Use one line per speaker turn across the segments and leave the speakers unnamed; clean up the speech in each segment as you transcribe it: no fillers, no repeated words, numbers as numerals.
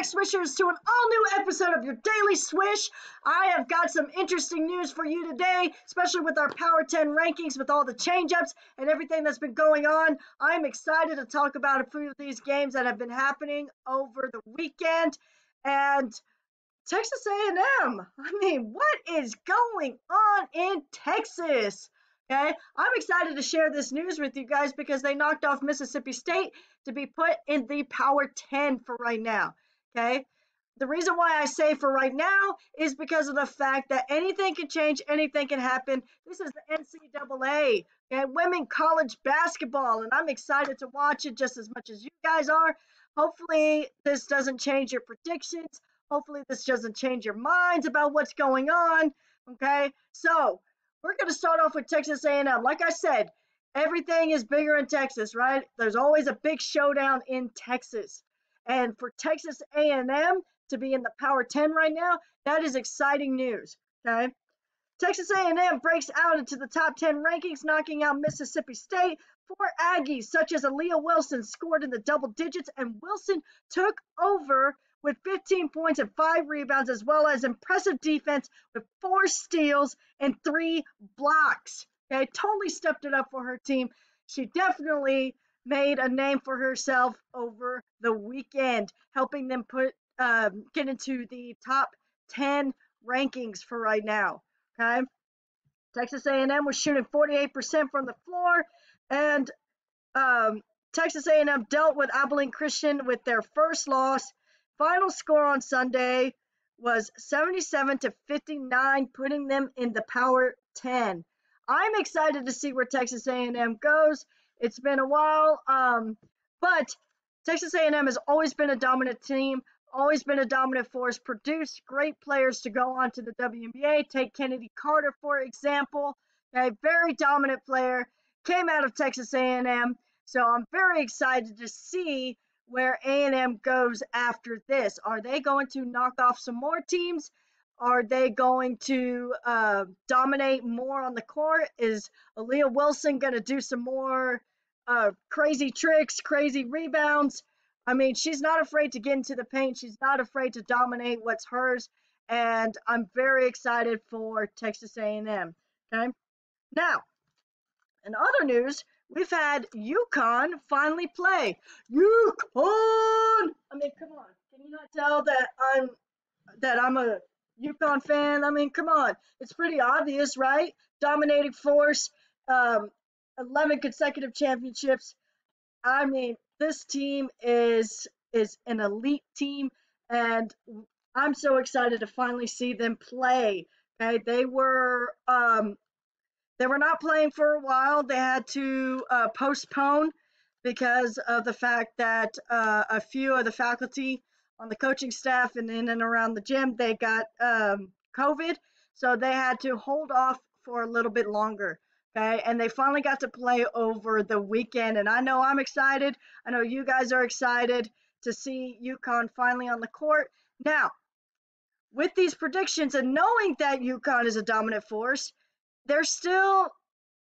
back, Swishers, to an all-new episode of your Daily Swish. I have got some interesting news for you today, especially with our Power 10 rankings, with all the change-ups and everything that's been going on. I'm excited to talk about a few of these games that have been happening over the weekend. And Texas A&M, I mean, what is going on in Texas? Okay, I'm excited to share this news with you guys because they knocked off Mississippi State to be put in the Power 10 for right now. Okay, the reason why I say for right now is because of the fact that anything can change, anything can happen. This is the NCAA, okay, women college basketball, and I'm excited to watch it just as much as you guys are. Hopefully, this doesn't change your predictions. Hopefully, this doesn't change your minds about what's going on. Okay, so we're going to start off with Texas A&M. Like I said, everything is bigger in Texas, right? There's always a big showdown in Texas. And for Texas A&M to be in the Power 10 right now, that is exciting news, okay? Texas A&M breaks out into the top 10 rankings, knocking out Mississippi State. Four Aggies, such as Aaliyah Wilson, scored in the double digits, and Wilson took over with 15 points and 5 rebounds, as well as impressive defense with 4 steals and 3 blocks. Okay, totally stepped it up for her team. She definitely made a name for herself over the weekend, helping them get into the top 10 rankings for right now. Okay, Texas A&M was shooting 48% from the floor, and Texas A&M dealt with Abilene Christian with their first loss. Final score on Sunday was 77-59, putting them in the Power 10. I'm excited to see where Texas A&M goes. It's been a while, but Texas A&M has always been a dominant team, always been a dominant force, produced great players to go on to the WNBA. Take Kennedy Carter, for example, a very dominant player, came out of Texas A&M. So I'm very excited to see where A&M goes after this. Are they going to knock off some more teams? Are they going to dominate more on the court? Is Aaliyah Wilson going to do some more crazy tricks, crazy rebounds? I mean, she's not afraid to get into the paint. She's not afraid to dominate what's hers. And I'm very excited for Texas A&M. Okay. Now, in other news, we've had UConn finally play. UConn! I mean, come on. Can you not tell that I'm a UConn fan? I mean, come on. It's pretty obvious, right? Dominating force, 11 consecutive championships. I mean, this team is an elite team, and I'm so excited to finally see them play. Okay, they were not playing for a while. They had to postpone because of the fact that a few of the faculty on the coaching staff and in and around the gym, they got COVID. So they had to hold off for a little bit longer. Okay, and they finally got to play over the weekend. And I know I'm excited. I know you guys are excited to see UConn finally on the court. Now, with these predictions and knowing that UConn is a dominant force, they're still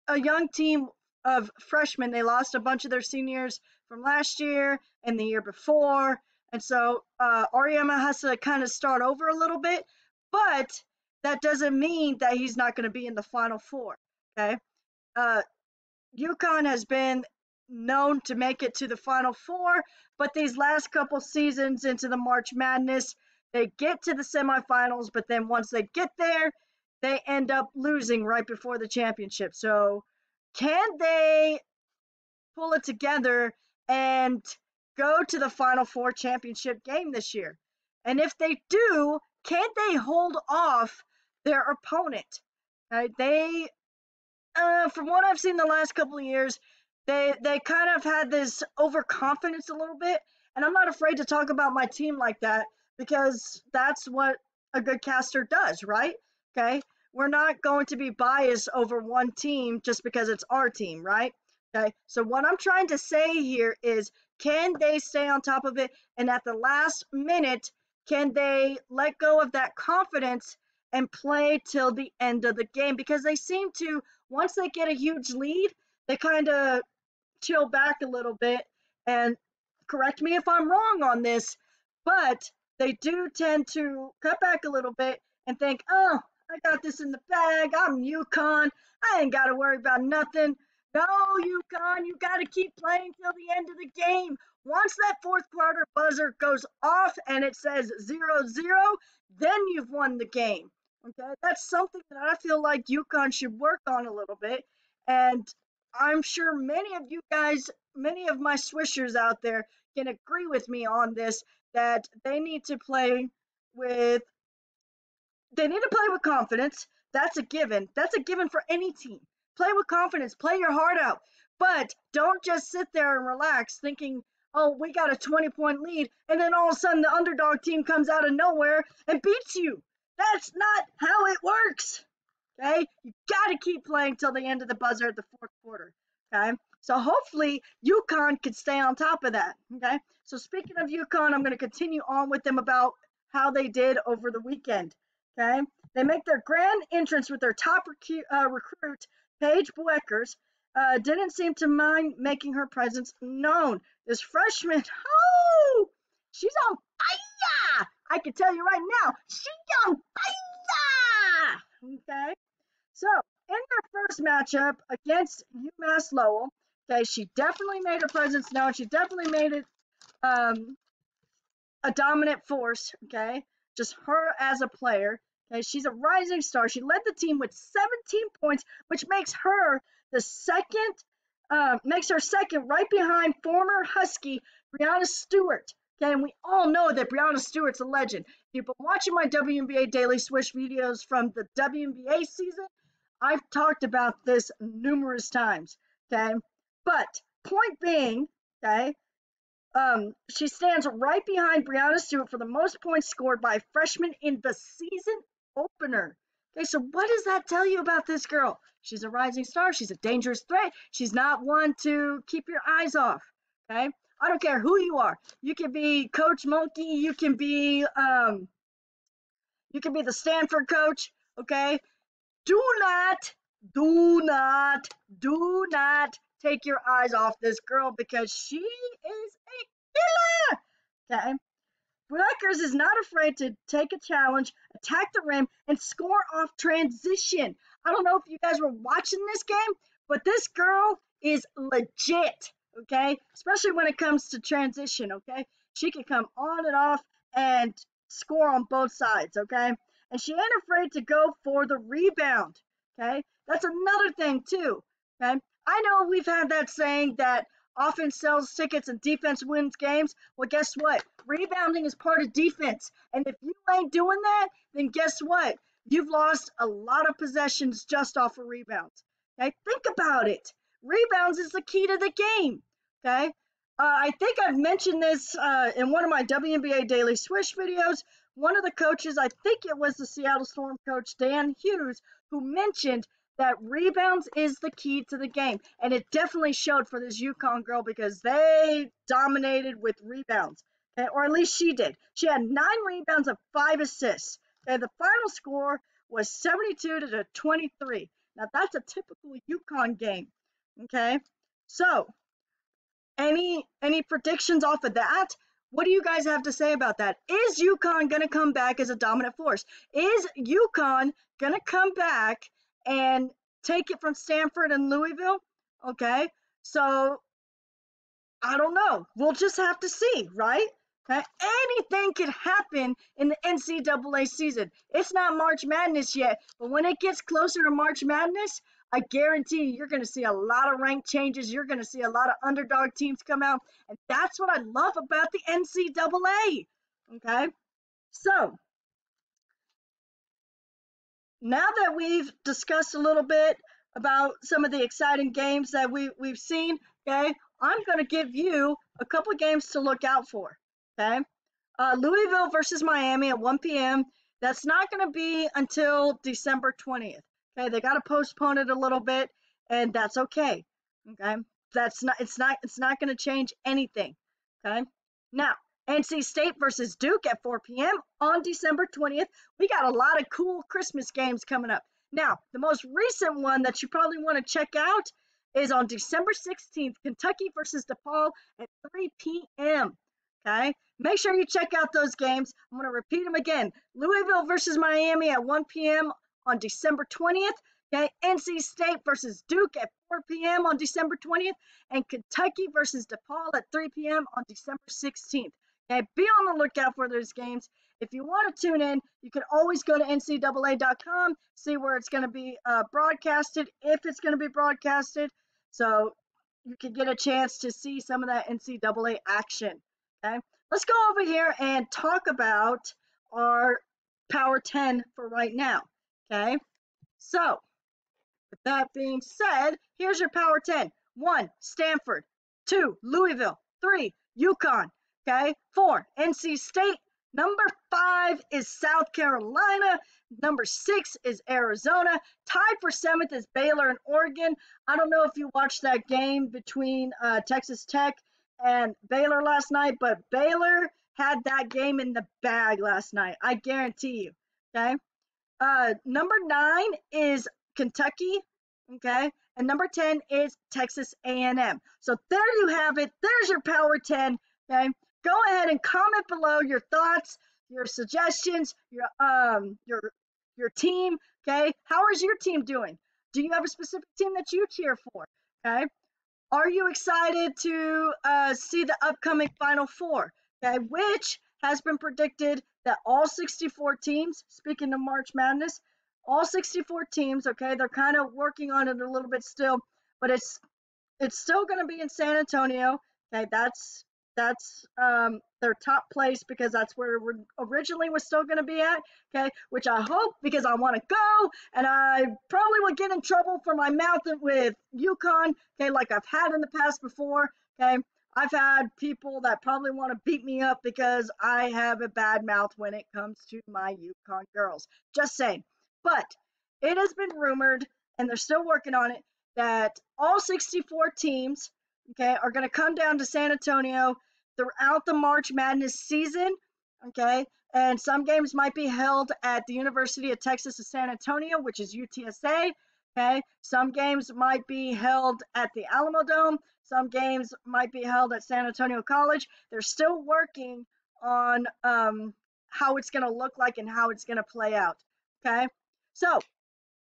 a young team of freshmen. They lost a bunch of their seniors from last year and the year before. And so Ariema has to kind of start over a little bit, but that doesn't mean that he's not going to be in the Final Four. Okay. UConn has been known to make it to the Final Four, but these last couple seasons into the March Madness, they get to the semifinals, but then once they get there, they end up losing right before the championship. So can they pull it together and go to the Final Four championship game this year? And if they do, can they hold off their opponent? They from what I've seen the last couple of years, they kind of had this overconfidence a little bit, and I'm not afraid to talk about my team like that because that's what a good caster does, right? Okay, we're not going to be biased over one team just because it's our team, right? Okay, so what I'm trying to say here is, can they stay on top of it, and at the last minute, can they let go of that confidence and play till the end of the game? Because they seem to, once they get a huge lead, they kind of chill back a little bit. And correct me if I'm wrong on this, but they do tend to cut back a little bit and think, oh, I got this in the bag. I'm UConn. I ain't got to worry about nothing. No, UConn, you got to keep playing till the end of the game. Once that fourth quarter buzzer goes off and it says 0-0, then you've won the game. Okay, that's something that I feel like UConn should work on a little bit. And I'm sure many of you guys, many of my swishers out there can agree with me on this, that with they need to play with confidence. That's a given. That's a given for any team. Play with confidence. Play your heart out. But don't just sit there and relax thinking, oh, we got a 20-point lead, and then all of a sudden the underdog team comes out of nowhere and beats you. That's not how it works. Okay? You got to keep playing till the end of the buzzer at the fourth quarter. Okay? So hopefully UConn could stay on top of that. Okay? So speaking of UConn, I'm going to continue on with them about how they did over the weekend. Okay? They make their grand entrance with their top recruit, Paige Bueckers. Didn't seem to mind making her presence known. This freshman, oh, she's on fire! I can tell you right now, she's on fire! Okay? So, in their first matchup against UMass Lowell, okay, she definitely made her presence known. She definitely made it a dominant force, okay? Just her as a player. Okay, she's a rising star. She led the team with 17 points, which makes her second right behind former Husky Brianna Stewart. Okay, and we all know that Brianna Stewart's a legend. If you've been watching my WNBA Daily Swish videos from the WNBA season, I've talked about this numerous times. Okay, but point being, okay, she stands right behind Brianna Stewart for the most points scored by a freshman in the season opener. Okay, so what does that tell you about this girl? She's a rising star. She's a dangerous threat. She's not one to keep your eyes off. Okay, I don't care who you are. You can be Coach Monkey. You can be the Stanford coach. Okay, do not, do not, do not take your eyes off this girl because she is a killer. Okay. Rutgers is not afraid to take a challenge, attack the rim, and score off transition. I don't know if you guys were watching this game, but this girl is legit, okay? Especially when it comes to transition, okay? She can come on and off and score on both sides, okay? And she ain't afraid to go for the rebound, okay? That's another thing, too, okay? I know we've had that saying that offense sells tickets and defense wins games. Well, guess what? Rebounding is part of defense. And if you ain't doing that, then guess what? You've lost a lot of possessions just off of rebounds. Okay, think about it. Rebounds is the key to the game. Okay, I think I've mentioned this in one of my WNBA Daily Swish videos. One of the coaches, I think it was the Seattle Storm coach, Dan Hughes, who mentioned that rebounds is the key to the game. And it definitely showed for this UConn girl because they dominated with rebounds. Okay, or at least she did. She had 9 rebounds and 5 assists. Okay, the final score was 72-23. Now that's a typical UConn game. Okay, so any predictions off of that? What do you guys have to say about that? Is UConn going to come back as a dominant force? Is UConn going to come back and take it from Stanford and Louisville? Okay, so I don't know. We'll just have to see, right? Okay? Anything can happen in the NCAA season. It's not March Madness yet, but when it gets closer to March Madness, I guarantee you're going to see a lot of rank changes. You're going to see a lot of underdog teams come out, and that's what I love about the NCAA. Okay, so now that we've discussed a little bit about some of the exciting games that we've seen, okay, I'm going to give you a couple of games to look out for. Okay, Louisville versus Miami at 1 p.m. That's not going to be until December 20th. Okay, they got to postpone it a little bit, and that's okay. Okay, it's not going to change anything. Okay, now NC State versus Duke at 4 p.m. on December 20th. We got a lot of cool Christmas games coming up. Now, the most recent one that you probably want to check out is on December 16th, Kentucky versus DePaul at 3 p.m. Okay, make sure you check out those games. I'm going to repeat them again. Louisville versus Miami at 1 p.m. on December 20th. Okay, NC State versus Duke at 4 p.m. on December 20th, and Kentucky versus DePaul at 3 p.m. on December 16th. Okay, be on the lookout for those games. If you want to tune in, you can always go to ncaa.com, see where it's going to be broadcasted, if it's going to be broadcasted, so you can get a chance to see some of that NCAA action. Okay, let's go over here and talk about our Power 10 for right now. Okay, so with that being said, here's your Power 10. 1, Stanford. 2, Louisville. 3, UConn. Okay, 4, NC State. Number 5 is South Carolina. Number 6 is Arizona. Tied for 7th is Baylor and Oregon. I don't know if you watched that game between Texas Tech and Baylor last night, but Baylor had that game in the bag last night. I guarantee you. Okay. Number 9 is Kentucky, okay, and number 10 is Texas A&M. So there you have it. There's your Power 10. Okay, go ahead and comment below your thoughts, your suggestions, your team. Okay, how is your team doing? Do you have a specific team that you cheer for? Okay, are you excited to see the upcoming Final Four? Okay, which has been predicted that all 64 teams, speaking of March Madness, all 64 teams, okay, they're kind of working on it a little bit still, but it's still going to be in San Antonio. Okay, that's their top place because that's where we originally was still going to be at. Okay, which I hope because I want to go, and I probably would get in trouble for my mouth with UConn. Okay, like I've had in the past before. Okay, I've had people that probably want to beat me up because I have a bad mouth when it comes to my UConn girls. Just saying. But it has been rumored, and they're still working on it, that all 64 teams, okay, are going to come down to San Antonio throughout the March Madness season, okay, and some games might be held at the University of Texas of San Antonio, which is UTSA, okay, some games might be held at the Alamo Dome, some games might be held at San Antonio College. They're still working on how it's going to look like and how it's going to play out, okay, so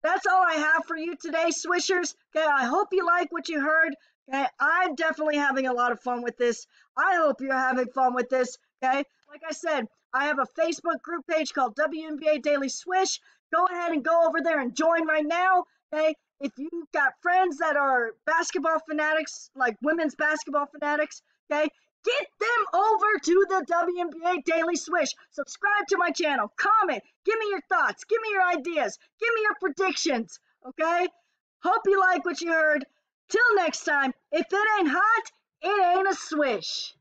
that's all I have for you today, Swishers. Okay, I hope you like what you heard. Okay, I'm definitely having a lot of fun with this. I hope you're having fun with this. Okay, like I said, I have a Facebook group page called WNBA Daily Swish. Go ahead and go over there and join right now. Okay, if you've got friends that are basketball fanatics, like women's basketball fanatics, okay, get them over to the WNBA Daily Swish. Subscribe to my channel. Comment. Give me your thoughts. Give me your ideas. Give me your predictions. Okay? Hope you like what you heard. Till next time, if it ain't hot, it ain't a swish.